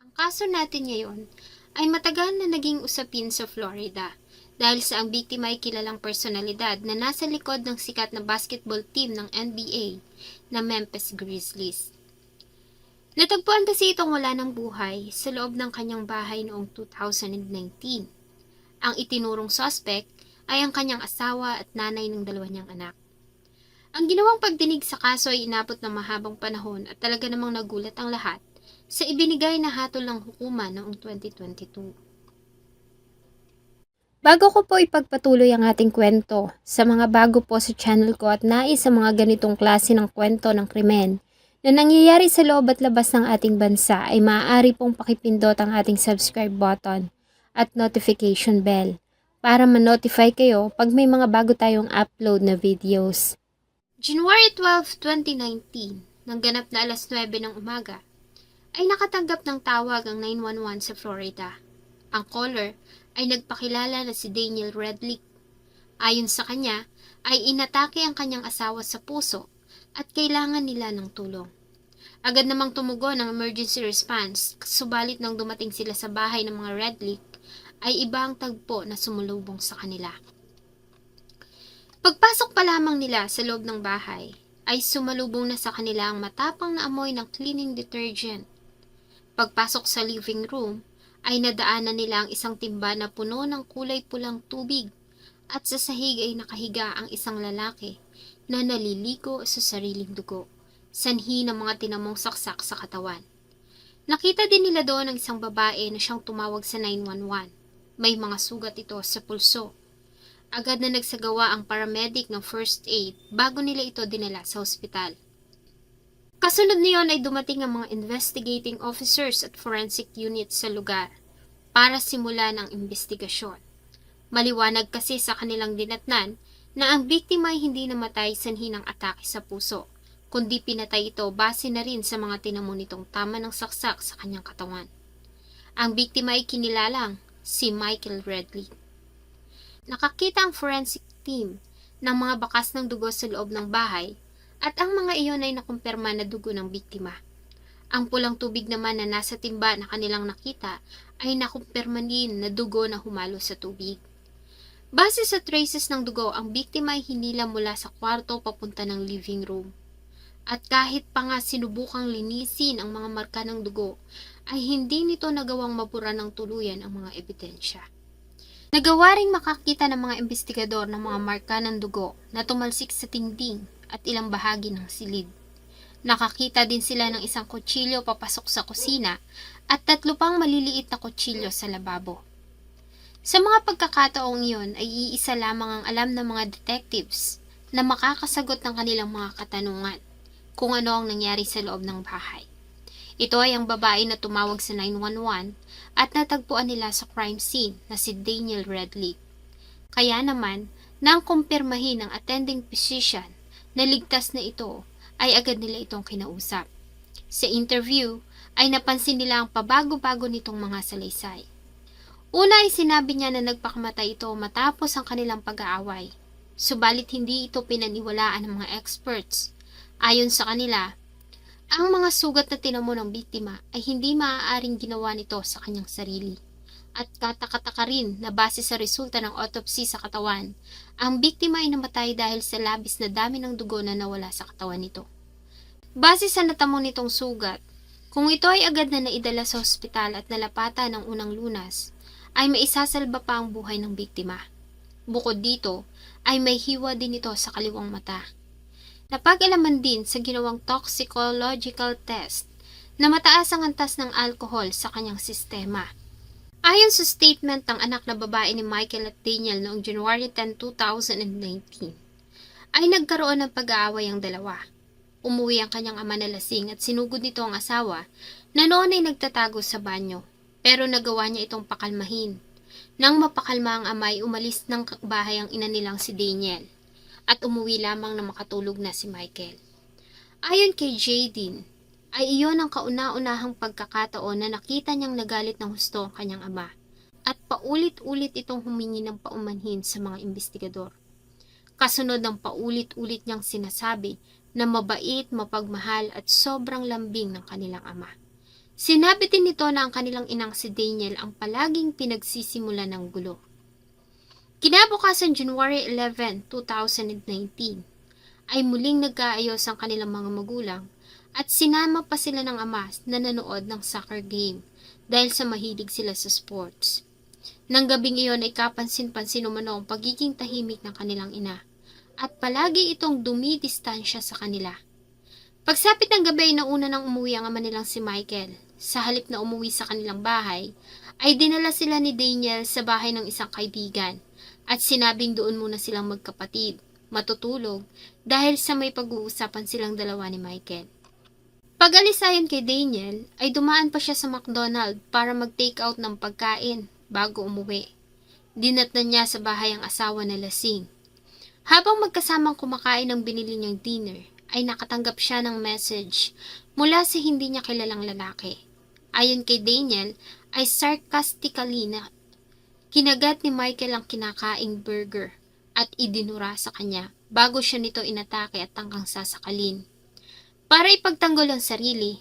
Ang kaso natin ngayon ay matagal na naging usapin sa Florida dahil sa ang biktima ay kilalang personalidad na nasa likod ng sikat na basketball team ng NBA na Memphis Grizzlies. Natagpuan kasi itong wala ng buhay sa loob ng kanyang bahay noong 2019. Ang itinurong suspect ay ang kanyang asawa at nanay ng dalawa niyang anak. Ang ginawang pagdinig sa kaso ay inabot ng mahabang panahon at talaga namang nagulat ang lahat sa ibinigay na hatol ng hukuman noong 2022. Bago ko po ipagpatuloy ang ating kwento, sa mga bago po sa channel ko at nais sa mga ganitong klase ng kwento ng krimen na nangyayari sa loob at labas ng ating bansa ay maaari pong pakipindot ang ating subscribe button at notification bell para ma-notify kayo pag may mga bago tayong upload na videos. January 12, 2019, nang ganap na alas 9 ng umaga, ay nakatanggap ng tawag ang 911 sa Florida. Ang caller ay nagpakilala na si Daniel Redlick. Ayon sa kanya, ay inatake ang kanyang asawa sa puso at kailangan nila ng tulong. Agad namang tumugon ang emergency response, subalit nang dumating sila sa bahay ng mga Redlick, ay iba ang tagpo na sumulubong sa kanila. Pagpasok pa lamang nila sa loob ng bahay, ay sumalubong na sa kanila ang matapang na amoy ng cleaning detergent. Pagpasok sa living room, ay nadaanan nila ang isang timba na puno ng kulay pulang tubig at sa sahig ay nakahiga ang isang lalaki na naliligo sa sariling dugo, sanhi ng mga tinamong saksak sa katawan. Nakita din nila doon ang isang babae na siyang tumawag sa 911. May mga sugat ito sa pulso. Agad na nagsagawa ang paramedic ng first aid bago nila ito dinala sa ospital. Kasunod niyon ay dumating ang mga investigating officers at forensic units sa lugar para simulan ang investigasyon. Maliwanag kasi sa kanilang dinatnan na ang biktima ay hindi namatay sanhi ng atake sa puso, kundi pinatay ito base na rin sa mga tinamo nitong tama ng saksak sa kanyang katawan. Ang biktima ay kinilalang si Michael Redlick. Nakakita ang forensic team ng mga bakas ng dugo sa loob ng bahay at ang mga iyon ay nakumpirma na dugo ng biktima. Ang pulang tubig naman na nasa timba na kanilang nakita ay nakumpirma din na dugo na humalo sa tubig. Base sa traces ng dugo, ang biktima ay hinila mula sa kwarto papunta ng living room. At kahit pa nga sinubukang linisin ang mga marka ng dugo, ay hindi nito nagawang mabura ng tuluyan ang mga ebidensya. Nagawa ring makakita ng mga investigador ng mga marka ng dugo na tumalsik sa tingting at ilang bahagi ng silid. Nakakita din sila ng isang kutsilyo papasok sa kusina at 3 pang maliliit na kutsilyo sa lababo. Sa mga pagkakataong iyon ay iisa lamang ang alam ng mga detectives na makakasagot ng kanilang mga katanungan kung ano ang nangyari sa loob ng bahay. Ito ay ang babae na tumawag sa 911 at natagpuan nila sa crime scene na si Daniel Redlick. Kaya naman, nang kumpirmahin ng attending physician na ligtas na ito, ay agad nila itong kinausap. Sa interview, ay napansin nila ang pabago-bago nitong mga salaysay. Una ay sinabi niya na nagpakamatay ito matapos ang kanilang pag-aaway. Subalit hindi ito pinaniwalaan ng mga experts. Ayon sa kanila, ang mga sugat na tinamo ng biktima ay hindi maaaring ginawa nito sa kanyang sarili. At katakataka rin na base sa resulta ng autopsy sa katawan, ang biktima ay namatay dahil sa labis na dami ng dugo na nawala sa katawan nito. Base sa natamo nitong sugat, kung ito ay agad na naidala sa ospital at nalapatan ng unang lunas, ay maisasalba pa ang buhay ng biktima. Bukod dito, ay may hiwa din ito sa kaliwang mata. Napag-alaman din sa ginawang toxicological test na mataas ang antas ng alcohol sa kanyang sistema. Ayon sa statement ng anak na babae ni Michael at Daniel noong January 10, 2019, ay nagkaroon ng pag-aaway ang dalawa. Umuwi ang kanyang ama na lasing at sinugod nito ang asawa na noon ay nagtatago sa banyo, pero nagawa niya itong pakalmahin. Nang mapakalma ang ama ay umalis ng bahay ang ina nilang si Daniel at umuwi lamang na makatulog na si Michael. Ayon kay Jadine, ay iyon ang kauna-unahang pagkakataon na nakita niyang nagalit ng husto ang kanyang ama at paulit-ulit itong humingi ng paumanhin sa mga investigador. Kasunod ng paulit-ulit niyang sinasabi na mabait, mapagmahal at sobrang lambing ng kanilang ama. Sinabi din nito na ang kanilang inang si Daniel ang palaging pinagsisimula ng gulo. Kinabukasan January 11, 2019, ay muling nagkaayos ang kanilang mga magulang at sinama pa sila ng ama na nanood ng soccer game dahil sa mahilig sila sa sports. Nang gabing iyon ay kapansin-pansin umano ang pagiging tahimik ng kanilang ina at palagi itong dumidistansya sa kanila. Pagsapit ng gabi ay nauna nang umuwi ang ama nilang si Michael. Sa halip na umuwi sa kanilang bahay, ay dinala sila ni Daniel sa bahay ng isang kaibigan at sinabing doon muna silang magkapatid, matutulog dahil sa may pag-uusapan silang dalawa ni Michael. Pag-alis ayon kay Daniel, ay dumaan pa siya sa McDonald's para mag-take out ng pagkain bago umuwi. Dinatnan niya sa bahay ang asawa na lasing. Habang magkasamang kumakain ng binili niyang dinner, ay nakatanggap siya ng message mula sa hindi niya kilalang lalaki. Ayon kay Daniel, ay sarcastically na kinagat ni Michael ang kinakaing burger at idinura sa kanya bago siya nito inatake at tangkang sasakalin. Para ipagtanggol ang sarili,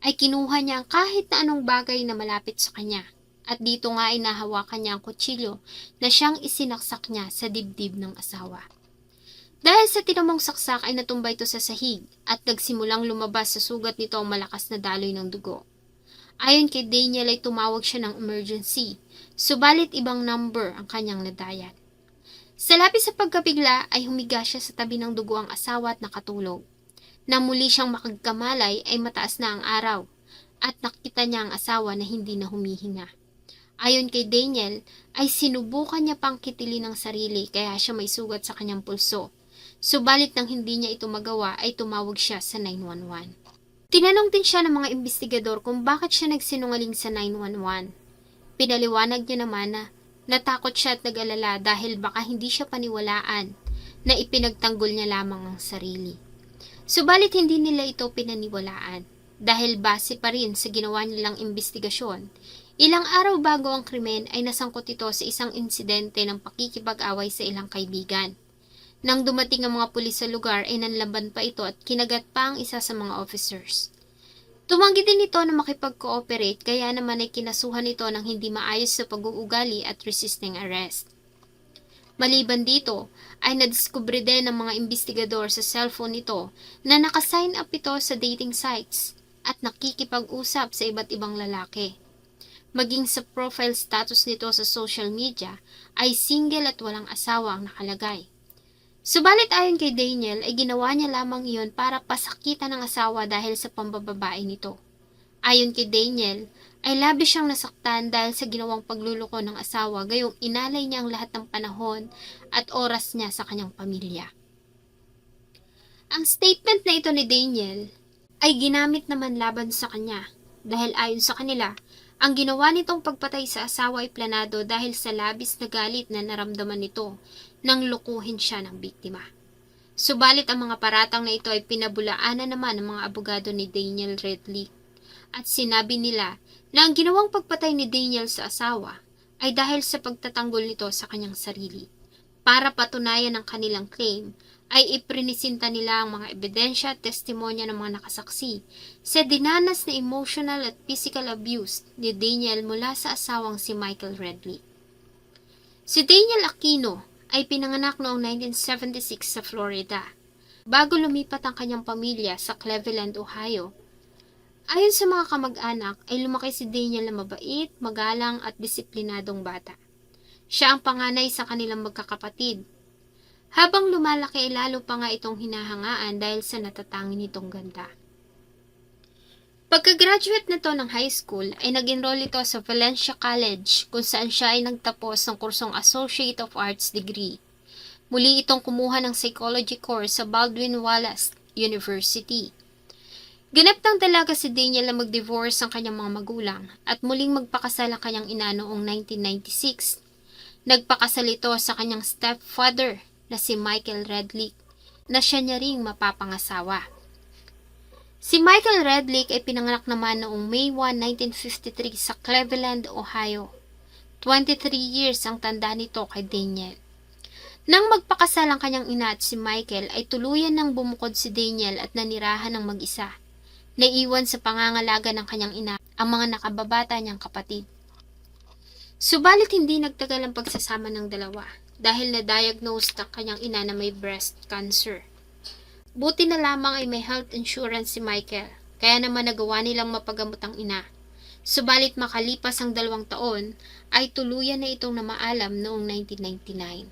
ay kinuha niya kahit na anong bagay na malapit sa kanya at dito nga ay nahawakan niya ang kutsilyo na siyang isinaksak niya sa dibdib ng asawa. Dahil sa tinamong saksak ay natumba ito sa sahig at nagsimulang lumabas sa sugat nito ang malakas na daloy ng dugo. Ayon kay Daniel ay tumawag siya ng emergency, subalit ibang number ang kanyang nadayan. Sa labis sa pagkabigla ay humiga siya sa tabi ng dugo ang asawa at nakatulog. Nang muli siyang makagkamalay ay mataas na ang araw at nakita niya ang asawa na hindi na humihinga. Ayon kay Daniel ay sinubukan niya pang kitilin ang sarili kaya siya may sugat sa kanyang pulso. Subalit nang hindi niya ito magawa ay tumawag siya sa 911. Tinanong din siya ng mga investigador kung bakit siya nagsinungaling sa 911. Pinaliwanag niya naman na natakot siya at nag-alala dahil baka hindi siya paniwalaan na ipinagtanggol niya lamang ang sarili. Subalit hindi nila ito pinaniwalaan dahil base pa rin sa ginawa nilang investigasyon. Ilang araw bago ang krimen ay nasangkot ito sa isang insidente ng pakikipag-away sa ilang kaibigan. Nang dumating ang mga pulis sa lugar ay nanlaban pa ito at kinagat pa ang isa sa mga officers. Tumanggi din ito na makipag-cooperate kaya naman ay kinasuhan ito ng hindi maayos sa pag-uugali at resisting arrest. Maliban dito ay nadiskubre din ng mga investigador sa cellphone nito na nakasign up ito sa dating sites at nakikipag-usap sa iba't ibang lalaki. Maging sa profile status nito sa social media ay single at walang asawa ang nakalagay. Subalit ayon kay Daniel ay ginawa niya lamang iyon para pasakitan ng asawa dahil sa pambababae nito. Ayon kay Daniel ay labis siyang nasaktan dahil sa ginawang pagluloko ng asawa gayong inalay niya ang lahat ng panahon at oras niya sa kanyang pamilya. Ang statement na ito ni Daniel ay ginamit naman laban sa kanya dahil ayon sa kanila, ang ginawa nitong pagpatay sa asawa ay planado dahil sa labis na galit na naramdaman nito nang lukuhin siya ng biktima. Subalit ang mga paratang na ito ay pinabulaanan naman ng mga abogado ni Daniel Redlick at sinabi nila na ang ginawang pagpatay ni Daniel sa asawa ay dahil sa pagtatanggol nito sa kanyang sarili. Para patunayan ang kanilang claim, ay iprinisinta nila ang mga ebidensya at testimonya ng mga nakasaksi sa dinanas na emotional at physical abuse ni Daniel mula sa asawang si Michael Redlick. Si Daniel Aquino ay pinanganak noong 1976 sa Florida, bago lumipat ang kanyang pamilya sa Cleveland, Ohio. Ayon sa mga kamag-anak ay lumaki si Daniel na mabait, magalang at disiplinadong bata. Siya ang panganay sa kanilang magkakapatid. Habang lumalaki ay lalo pa nga itong hinahangaan dahil sa natatangin nitong ganda. Pagka-graduate nito ng high school ay nag-enroll ito sa Valencia College kung saan siya ay nagtapos ng kursong Associate of Arts degree. Muli itong kumuha ng psychology course sa Baldwin Wallace University. Ganap ng dalaga si Daniel na mag-divorce ang kanyang mga magulang at muling magpakasal ang kanyang ina noong 1996. Nagpakasal ito sa kanyang stepfather na si Michael Redlick na siya niya ring mapapangasawa. Si Michael Redlick ay pinanganak naman noong May 1, 1953 sa Cleveland, Ohio. 23 years ang tanda nito kay Daniel. Nang magpakasal ang kanyang ina at si Michael ay tuluyan nang bumukod si Daniel at nanirahan ng mag-isa. Naiwan sa pangangalaga ng kanyang ina ang mga nakababata niyang kapatid. Subalit hindi nagtagal ang pagsasama ng dalawa dahil na-diagnose ng kanyang ina na may breast cancer. Buti na lamang ay may health insurance si Michael, kaya naman nagawa nilang mapagamot ang ina. Subalit makalipas ang 2 taon, ay tuluyan na itong namaalam noong 1999.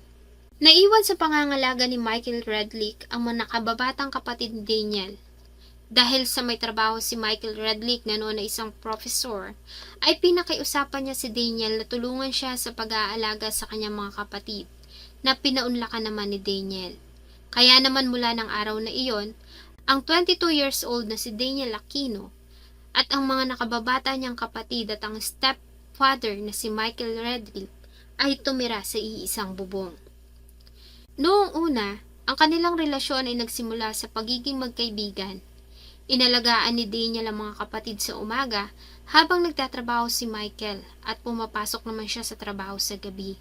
Naiwan sa pangangalaga ni Michael Redlick ang mga nakababatang kapatid ni Daniel. Dahil sa may trabaho si Michael Redlick na noon na isang professor, ay pinakiusapan niya si Daniel na tulungan siya sa pag-aalaga sa kanyang mga kapatid, na pinaunlakan naman ni Daniel. Kaya naman mula ng araw na iyon, ang 22 years old na si Daniel Aquino at ang mga nakababata niyang kapatid at ang stepfather na si Michael Redlick ay tumira sa iisang bubong. Noong una, ang kanilang relasyon ay nagsimula sa pagiging magkaibigan. Inalagaan ni Daniel ang mga kapatid sa umaga habang nagtatrabaho si Michael at pumapasok naman siya sa trabaho sa gabi.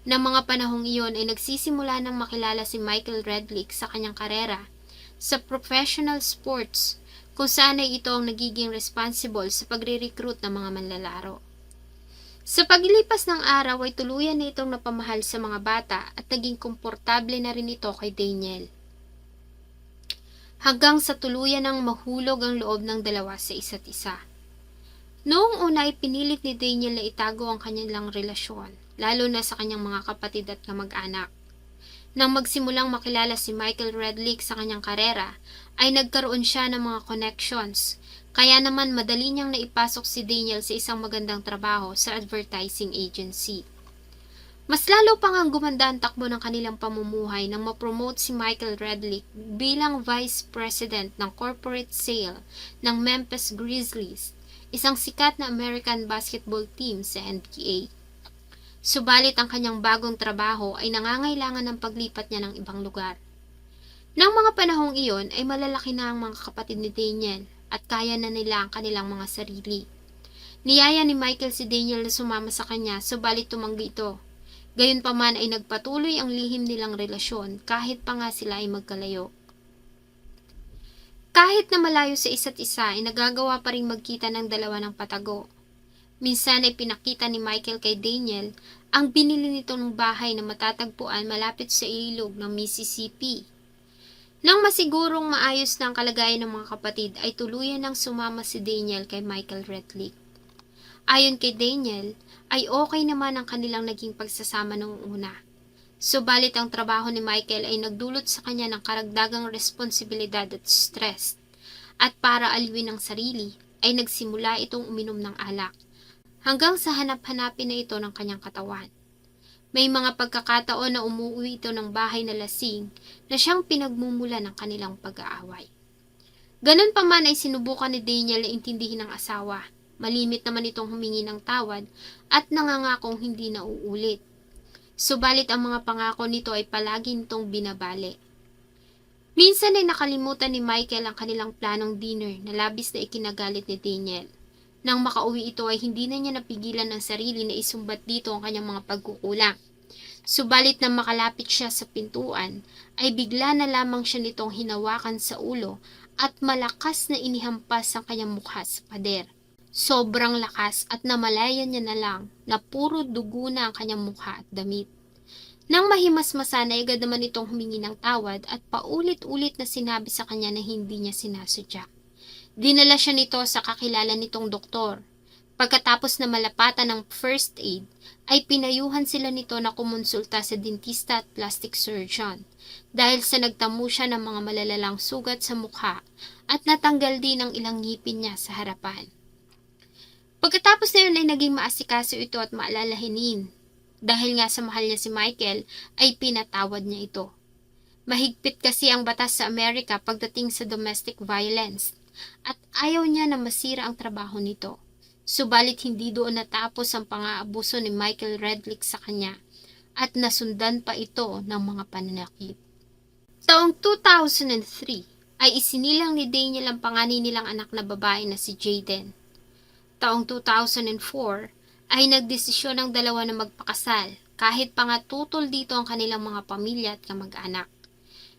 Nang mga panahong iyon ay nagsisimula ng makilala si Michael Redlick sa kanyang karera sa professional sports kung saan ay ito ang nagiging responsible sa pagre-recruit ng mga manlalaro. Sa paglipas ng araw ay tuluyan na itong napamahal sa mga bata at naging komportable na rin ito kay Daniel. Hanggang sa tuluyan ng mahulog ang loob ng dalawa sa isa't isa. Noong una ay pinilit ni Daniel na itago ang kanilang relasyon, lalo na sa kanyang mga kapatid at kamag-anak. Nang magsimulang makilala si Michael Redlick sa kanyang karera, ay nagkaroon siya ng mga connections, kaya naman madali niyang naipasok si Daniel sa isang magandang trabaho sa advertising agency. Mas lalo pang ang gumanda ang takbo ng kanilang pamumuhay nang ma-promote si Michael Redlick bilang Vice President ng Corporate Sale ng Memphis Grizzlies, isang sikat na American basketball team sa NBA. Subalit ang kanyang bagong trabaho ay nangangailangan ng paglipat niya ng ibang lugar. Nang mga panahong iyon ay malalaki na ang mga kapatid ni Daniel at kaya na nila ang kanilang mga sarili. Niyaya ni Michael si Daniel na sumama sa kanya, subalit tumanggi ito. Gayunpaman ay nagpatuloy ang lihim nilang relasyon kahit pa nga sila ay magkalayo. Kahit na malayo sa isa't isa ay nagagawa pa rin magkita ng dalawa ng patago. Minsan ay pinakita ni Michael kay Daniel ang binili nito ng bahay na matatagpuan malapit sa ilog ng Mississippi. Nang masigurong maayos na ang kalagayan ng mga kapatid ay tuluyan ng sumama si Daniel kay Michael Redlick. Ayon kay Daniel, ay okay naman ang kanilang naging pagsasama noong una. Subalit ang trabaho ni Michael ay nagdulot sa kanya ng karagdagang responsibilidad at stress. At para aliwin ang sarili, ay nagsimula itong uminom ng alak, hanggang sa hanap-hanapin na ito ng kanyang katawan. May mga pagkakataon na umuwi ito ng bahay na lasing na siyang pinagmumula ng kanilang pag-aaway. Ganun pa man ay sinubukan ni Daniel na intindihin ng asawa. Malimit naman itong humingi ng tawad at nangangakong hindi na uulit. Subalit ang mga pangako nito ay palagi nitong binabali. Minsan ay nakalimutan ni Michael ang kanilang planong dinner na labis na ikinagalit ni Daniel. Nang makauwi ito ay hindi na niya napigilan ang sarili na isumbat dito ang kanyang mga pagkukulang. Subalit nang makalapit siya sa pintuan, ay bigla na lamang siya nitong hinawakan sa ulo at malakas na inihampas ang kanyang mukha sa pader. Sobrang lakas at namalayan niya na lang na puro dugo na ang kanyang mukha at damit. Nang mahimasmasan ay agad naman itong humingi ng tawad at paulit-ulit na sinabi sa kanya na hindi niya sinasadya. Dinala siya nito sa kakilala nitong doktor. Pagkatapos na malapatan ng first aid, ay pinayuhan sila nito na kumonsulta sa dentista at plastic surgeon dahil sa nagtamo siya ng mga malalalang sugat sa mukha at natanggal din ang ilang ngipin niya sa harapan. Pagkatapos na yun ay naging maasikaso ito at maalalahanin. Dahil nga sa mahal niya si Michael, ay pinatawad niya ito. Mahigpit kasi ang batas sa Amerika pagdating sa domestic violence at ayaw niya na masira ang trabaho nito. Subalit hindi doon natapos ang pang-aabuso ni Michael Redlick sa kanya at nasundan pa ito ng mga pananakit. Taong 2003 ay isinilang ni Daniel ang panganay nilang anak na babae na si Jaden. Taong 2004 ay nagdesisyon ang dalawa na magpakasal kahit pa nga tutol dito ang kanilang mga pamilya at kamag-anak.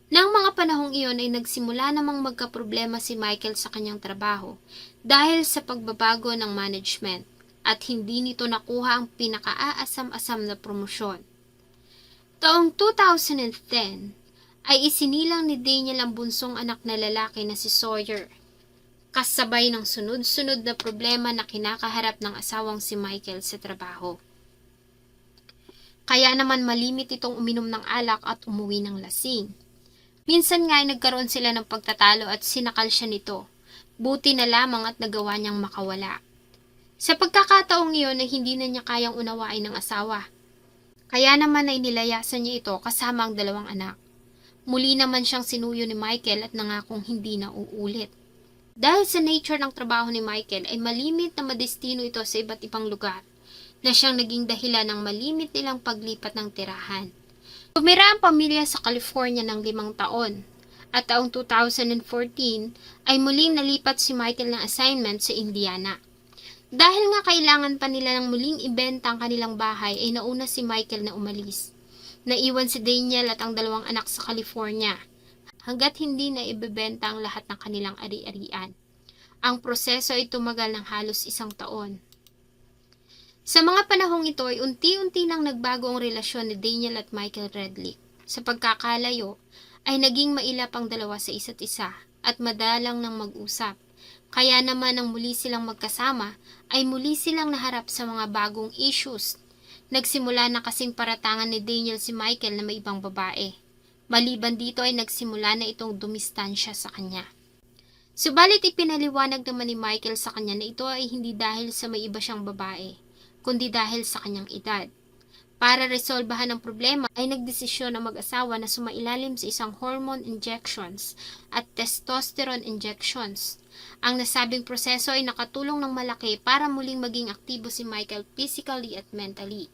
Nang mga panahong iyon ay nagsimula namang magkaproblema si Michael sa kanyang trabaho dahil sa pagbabago ng management at hindi nito nakuha ang pinakaaasam-asam na promosyon. Taong 2010 ay isinilang ni Daniel ang bunsong anak na lalaki na si Sawyer, kasabay ng sunod-sunod na problema na kinakaharap ng asawang si Michael sa trabaho. Kaya naman malimit itong uminom ng alak at umuwi ng lasing. Minsan nga ay nagkaroon sila ng pagtatalo at sinakal siya nito. Buti na lamang at nagawa niyang makawala. Sa pagkakataong iyon ay hindi na niya kayang unawain ng asawa. Kaya naman ay nilayasan niya ito kasama ang dalawang anak. Muli naman siyang sinuyo ni Michael at nangakong hindi na uulit. Dahil sa nature ng trabaho ni Michael ay malimit na madestino ito sa iba't ibang lugar na siyang naging dahilan ng malimit nilang paglipat ng tirahan. Tumira ang pamilya sa California ng 5 taon at taong 2014 ay muling nalipat si Michael ng assignment sa Indiana. Dahil nga kailangan pa nila ng muling ibenta ang kanilang bahay ay nauna si Michael na umalis. Naiwan si Daniel at ang dalawang anak sa California hanggat hindi na ibebenta ang lahat ng kanilang ari-arian. Ang proseso ay tumagal ng halos 1 taon. Sa mga panahong ito ay unti-unti nang nagbago ang relasyon ni Daniel at Michael Redlick. Sa pagkakalayo ay naging mailap ang dalawa sa isa't isa at madalang nang mag-usap. Kaya naman nang muli silang magkasama ay muli silang naharap sa mga bagong issues. Nagsimula na kasing paratangan ni Daniel si Michael na may ibang babae. Maliban dito ay nagsimula na itong dumistansya sa kanya. Subalit ipinaliwanag naman ni Michael sa kanya na ito ay hindi dahil sa may iba siyang babae, kundi dahil sa kanyang edad. Para resolbahan ang problema ay nagdesisyon ang mag-asawa na sumailalim sa isang hormone injections at testosterone injections. Ang nasabing proseso ay nakatulong ng malaki para muling maging aktibo si Michael physically at mentally.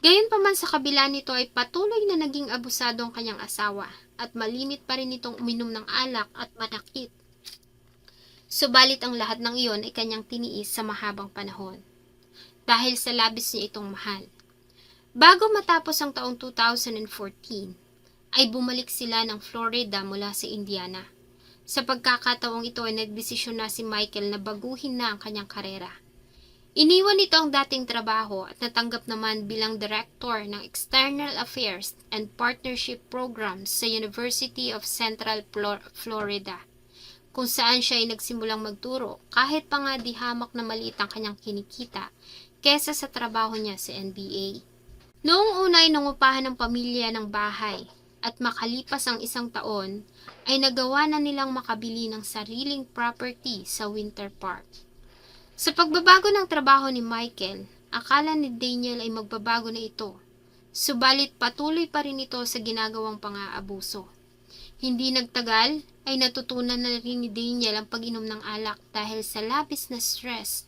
Gayunpaman sa kabila nito ay patuloy na naging abusado ang kanyang asawa at malimit pa rin itong uminom ng alak at manakit. Subalit ang lahat ng iyon ay kanyang tiniis sa mahabang panahon dahil sa labis niya itong mahal. Bago matapos ang taong 2014, ay bumalik sila ng Florida mula sa Indiana. Sa pagkakataong ito ay nagdesisyon na si Michael na baguhin na ang kanyang karera. Iniwan nito ang dating trabaho at natanggap naman bilang Director ng External Affairs and Partnership Programs sa University of Central Florida, kung saan siya ay nagsimulang magturo kahit pa nga di hamak na maliit ang kanyang kinikita kesa sa trabaho niya sa NBA. Noong una ay nangupahan ng pamilya ng bahay at makalipas ang 1 taon ay nagawa na nilang makabili ng sariling property sa Winter Park. Sa pagbabago ng trabaho ni Michael, akala ni Daniel ay magbabago na ito. Subalit patuloy pa rin ito sa ginagawang pang-aabuso. Hindi nagtagal ay natutunan na rin ni Daniel ang pag-inom ng alak dahil sa labis na stress.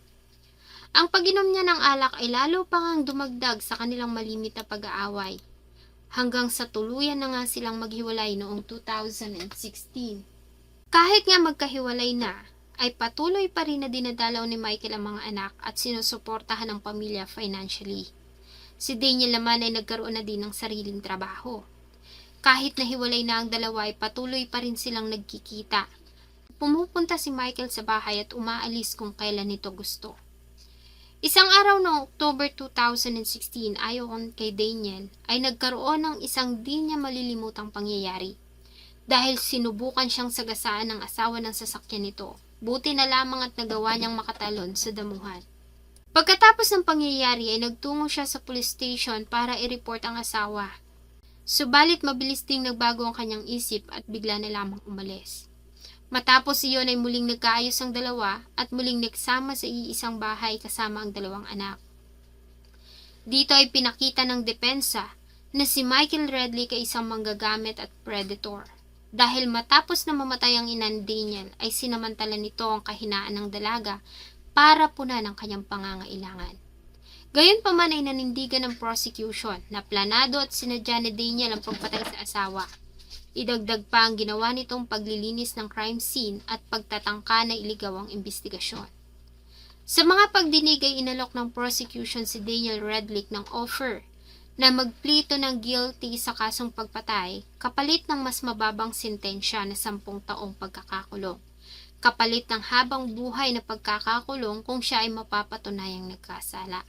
Ang pag-inom niya ng alak ay lalo pa ngang dumagdag sa kanilang malimit na pag-aaway. Hanggang sa tuluyan na nga silang maghiwalay noong 2016. Kahit nga magkahiwalay na, ay patuloy pa rin na dinadalaw ni Michael ang mga anak at sinusuportahan ng pamilya financially. Si Daniel naman ay nagkaroon na din ng sariling trabaho. Kahit nahiwalay na ang dalawa ay patuloy pa rin silang nagkikita. Pumupunta si Michael sa bahay at umaalis kung kailan nito gusto. Isang araw noong October 2016 ayon kay Daniel ay nagkaroon ng isang di niya malilimutang pangyayari. Dahil sinubukan siyang sagasaan ng asawa ng sasakyan nito. Buti na lamang at nagawa niyang makatalon sa damuhan. Pagkatapos ng pangyayari ay nagtungo siya sa police station para i-report ang asawa. Subalit mabilis ding nagbago ang kanyang isip at bigla na lamang umalis. Matapos iyon ay muling nagkaayos ang dalawa at muling nagsama sa iisang bahay kasama ang dalawang anak. Dito ay pinakita ng depensa na si Michael Redlick ay isang manggagamit at predator. Dahil matapos na mamatay ang ina ni Daniel ay sinamantala nito ang kahinaan ng dalaga para punan ang kanyang pangangailangan. Gayunpaman ay nanindigan ng prosecution na planado at sinadya ni Daniel ang pagpatay sa asawa. Idagdag pa ang ginawa nitong paglilinis ng crime scene at pagtatangka na iligaw ang investigasyon. Sa mga pagdinig ay inalok ng prosecution si Daniel Redlick ng offer na magplito ng guilty sa kasong pagpatay kapalit ng mas mababang sentensya na 10 taong pagkakakulong. Kapalit ng habang buhay na pagkakakulong kung siya ay mapapatunayang nagkasala.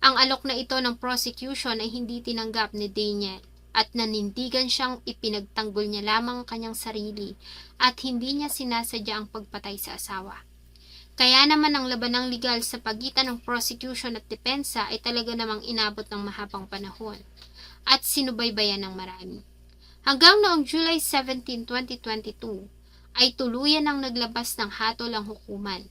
Ang alok na ito ng prosecution ay hindi tinanggap ni Daniel at nanindigan siyang ipinagtanggol niya lamang ang kanyang sarili at hindi niya sinasadya ang pagpatay sa asawa. Kaya naman ang labanang legal sa pagitan ng prosecution at depensa ay talaga namang inabot ng mahabang panahon at sinubaybayan ng marami. Hanggang noong July 17, 2022 ay tuluyan ang naglabas ng hatol ang hukuman.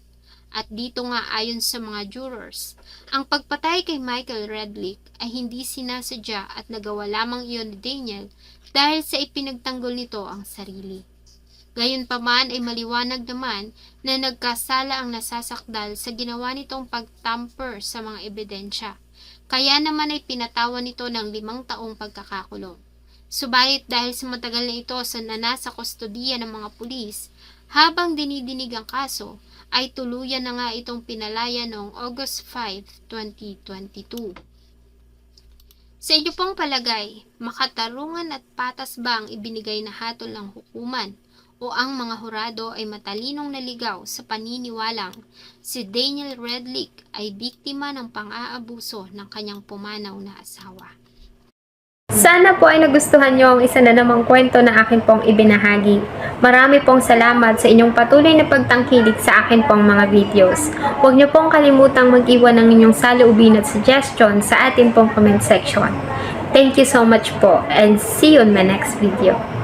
At dito nga ayon sa mga jurors, ang pagpatay kay Michael Redlick ay hindi sinasadya at nagawa lamang iyon ni Daniel dahil sa ipinagtanggol nito ang sarili. Gayunpaman ay maliwanag naman na nagkasala ang nasasakdal sa ginawa nitong pagtamper sa mga ebidensya. Kaya naman ay pinatawan nito ng 5 taong pagkakakulong. Subalit dahil sa matagal na ito sa nasa kustodiya ng mga pulis, habang dinidinig ang kaso, ay tuluyan na nga itong pinalaya noong August 5, 2022. Sa inyo pong palagay, makatarungan at patas ba ang ibinigay na hatol ng hukuman o ang mga hurado ay matalinong naligaw sa paniniwalang si Daniel Redlick ay biktima ng pang-aabuso ng kanyang pumanaw na asawa? Sana po ay nagustuhan nyo ang isa na namang kwento na akin pong ibinahagi. Marami pong salamat sa inyong patuloy na pagtangkilik sa akin pong mga videos. Huwag nyo pong kalimutang mag-iwan ng inyong saloobin at suggestion sa atin pong comment section. Thank you so much po and see you in my next video.